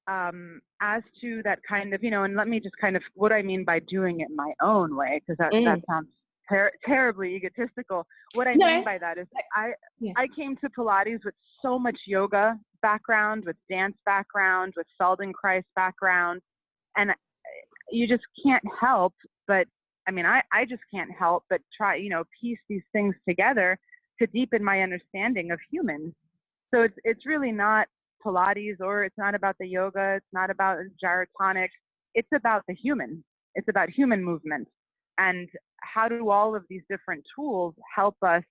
as to that kind of, and let me just kind of, what I mean by doing it my own way, because that sounds terribly egotistical. What I mean by that is I came to Pilates with so much yoga background, with dance background, with Feldenkrais background, and you just can't help but, I just can't help but try, piece these things together to deepen my understanding of humans. So it's really not Pilates, or it's not about the yoga, it's not about gyrotonics, it's about the human. It's about human movement. And how do all of these different tools help us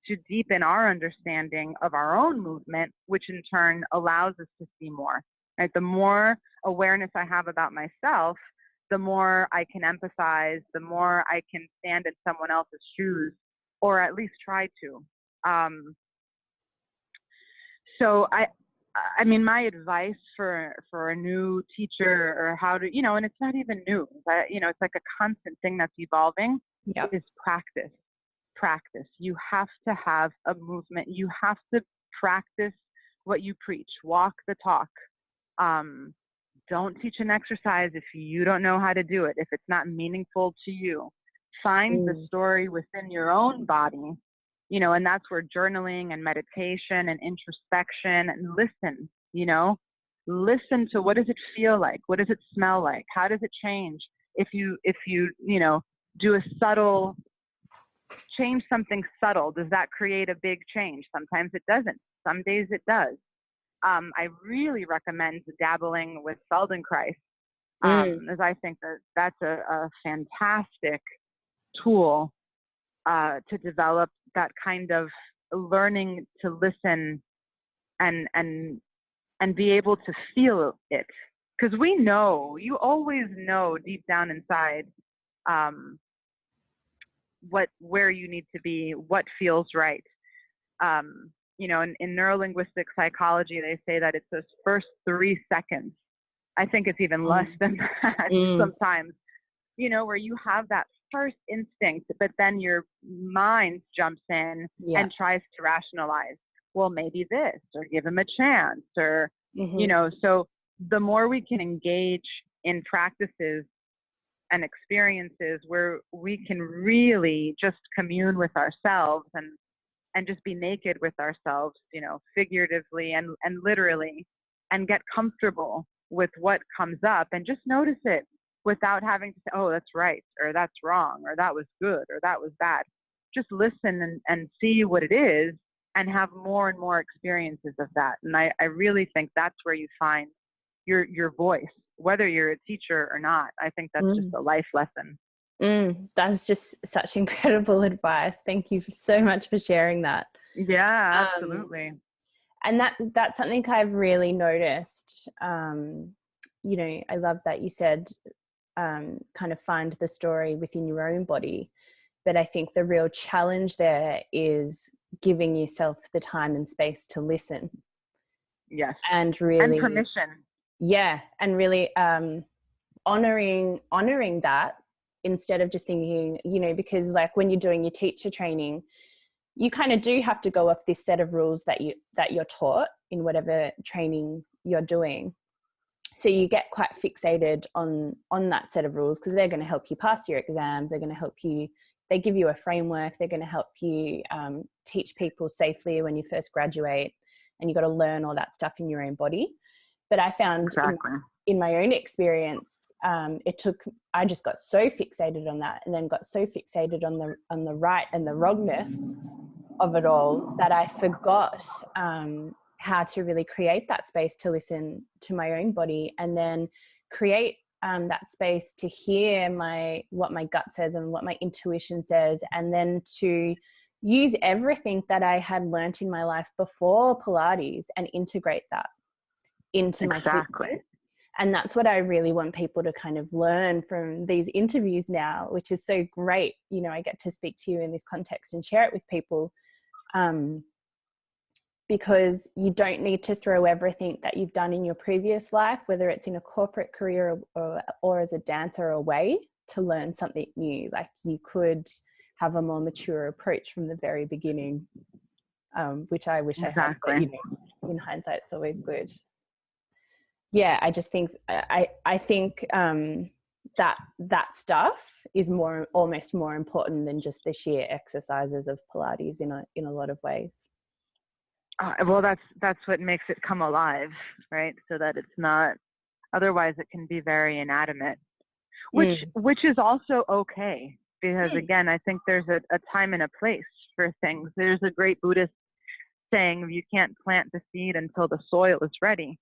to deepen our understanding of our own movement, which in turn allows us to see more, right? The more awareness I have about myself, the more I can empathize, the more I can stand in someone else's shoes, or at least try to. So my advice for a new teacher, or how to, and it's not even new, but, it's like a constant thing that's evolving, is practice. Practice. You have to have a movement. You have to practice what you preach. Walk the talk. Don't teach an exercise if you don't know how to do it, if it's not meaningful to you. Find the story within your own body, and that's where journaling and meditation and introspection, and listen, listen to, what does it feel like? What does it smell like? How does it change? If you do a subtle, change something subtle, does that create a big change? Sometimes it doesn't. Some days it does. I really recommend dabbling with Feldenkrais, as I think that's a fantastic tool to develop that kind of learning to listen and be able to feel it. Because we know, you always know deep down inside where you need to be, what feels right. In neurolinguistic psychology, they say that it's those first 3 seconds. I think it's even less than that sometimes, where you have that first instinct, but then your mind jumps in and tries to rationalize, well, maybe this, or give him a chance, or, so the more we can engage in practices and experiences where we can really just commune with ourselves and just be naked with ourselves, figuratively and literally, and get comfortable with what comes up and just notice it without having to say, oh, that's right, or that's wrong, or that was good, or that was bad. Just listen and see what it is, and have more and more experiences of that. And I really think that's where you find your voice, whether you're a teacher or not. I think that's just a life lesson. That's just such incredible advice. Thank you so much for sharing that. Yeah, absolutely. And that's something I've really noticed. I love that you said kind of find the story within your own body. But I think the real challenge there is giving yourself the time and space to listen. Yes. And really, and permission. Yeah. And really honoring that, instead of just thinking, because like when you're doing your teacher training, you kind of do have to go off this set of rules that you're taught in whatever training you're doing. So you get quite fixated on that set of rules, because they're going to help you pass your exams. They're going to help you, they give you a framework. They're going to help you teach people safely when you first graduate, and you've got to learn all that stuff in your own body. But I found in my own experience, I just got so fixated on that, and then got so fixated on the right and the wrongness of it all, that I forgot how to really create that space to listen to my own body, and then create that space to hear what my gut says and what my intuition says, and then to use everything that I had learned in my life before Pilates and integrate that into my treatment. And that's what I really want people to kind of learn from these interviews now, which is so great. I get to speak to you in this context and share it with people, because you don't need to throw everything that you've done in your previous life, whether it's in a corporate career or as a dancer, away to learn something new. Like, you could have a more mature approach from the very beginning, which I wish I had. But, in hindsight, it's always good. yeah, I just think, I think that stuff is almost more important than just the sheer exercises of Pilates in a lot of ways. Well, that's what makes it come alive, right? So that it's not, otherwise it can be very inanimate, which is also okay, because again, I think there's a time and a place for things. There's a great Buddhist saying, you can't plant the seed until the soil is ready.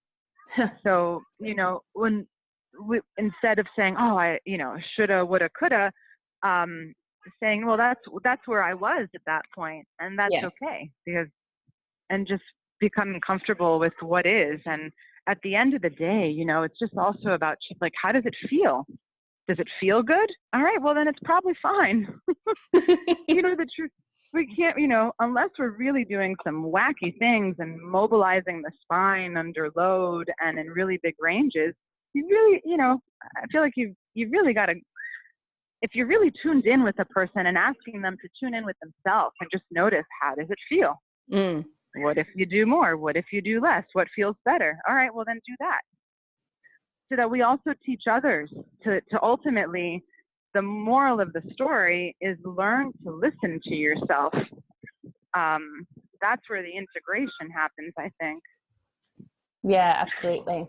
So, you know, instead of saying, oh, I, you know, shoulda, woulda, coulda, saying, well, that's where I was at that point, and that's okay, because, and just becoming comfortable with what is. And at the end of the day, you know, it's just also about like, how does it feel? Does it feel good? All right, well, then it's probably fine. You know, the truth, we can't, you know, unless we're really doing some wacky things and mobilizing the spine under load and in really big ranges, you really, you know, I feel like you've really got to, if you're really tuned in with a person and asking them to tune in with themselves and just notice, how does it feel? What if you do more? What if you do less? What feels better? All right, well, then do that. So that we also teach others to ultimately, the moral of the story is learn to listen to yourself. That's where the integration happens, I think. Yeah, absolutely.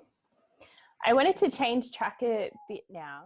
I wanted to change track a bit now.